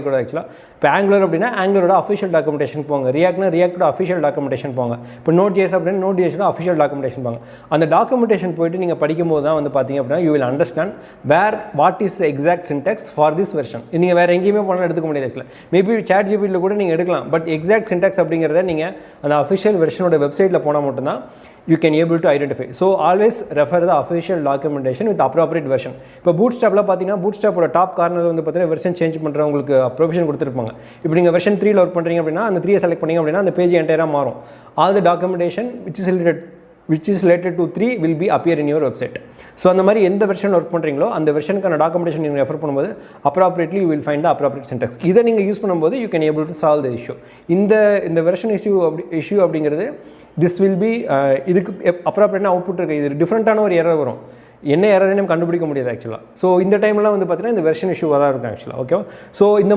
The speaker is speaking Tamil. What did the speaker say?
கூட ஆக்சுவலாக இப்போ ஆங்குலர் அப்படின்னா ஆங்குலரோட அஃபிஷியல் டாக்குமெண்டேஷன் போங்க, ரியாக்ட்னா ரியாக்டோட அஃபிஷியல் டாக்குமெண்டேஷன் போங்க, இப்போ நோட் ஜேஸ் அப்படின்னா நோட் ஜேஸோட அஃபிஷியல் டாக்குமெண்டேஷன் போங்க. அந்த டாக்குமெண்டேஷன் போயிட்டு நீங்கள் படிக்கும்போது தான் வந்து பார்த்தீங்க அப்படின்னா you will understand where what is exact syntax for this version. நீங்கள் வேறு எங்கேயுமே போனால் எடுத்துக்க முடியாது ஆக்சுவலாக. மேபி சாட் ஜிபிடியில் கூட நீங்கள் எடுக்கலாம், பட் எக்ஸாக்ட் சின்டெக்ஸ் அப்படிங்கிறத நீங்கள் அந்த அஃபிஷியல் வெர்ஷனோட வெப்சைட்டில் போனால் மட்டும்தான் you can able to identify. So always refer the official documentation with appropriate version. இப்போ பூட்ஸ்ட்ராப்ல பார்த்தீங்கன்னா பூட்ஸ்ட்ராப்போட டாப் கார்னர் வந்து பார்த்தீங்கன்னா வெர்ஷன் சேஞ்ச் பண்ணுற உங்களுக்கு ப்ரொவிஷன் கொடுத்துருப்பாங்க. இப்போ நீங்கள் வெர்ஷன் 3ல ஒர்க் பண்ணுறீங்க அப்படின்னா அந்த 3 செலக்ட் பண்ணிங்க அப்படின்னா அந்த பேஜ் என்டையராக மாறும். All the documentation which is related to 3 will be appear in your website. So அந்த மாதிரி எந்த வெர்ஷன் ஒர்க் பண்ணுறீங்களோ அந்த வெர்ஷனுக்கான டாக்குமெண்டேஷன் நீங்கள் ரெஃபர் பண்ணும்போது appropriately you will find the appropriate Sintex. இதை நீங்கள் யூஸ் பண்ணும்போது you can able to solve the issue. இந்த வெர்ஷன் இஷ்யூ அப்படிங்கிறது திஸ் வில் பி இதுக்கு அப்ராப்ரியேட்டான அவுட்புட் இருக்குது. இது டிஃப்ரெண்ட்டான ஒரு எரர் வரும், என்ன எரர்னு நம்ம கண்டுபிடிக்க முடியாது ஆக்சுவலாக. ஸோ இந்த டைம்லாம் வந்து பார்த்தீங்கன்னா இந்த வெர்ஷன் இஷ்யூவாக தான் இருக்கும் ஆக்சுவலாக. ஓகேவா? ஸோ இந்த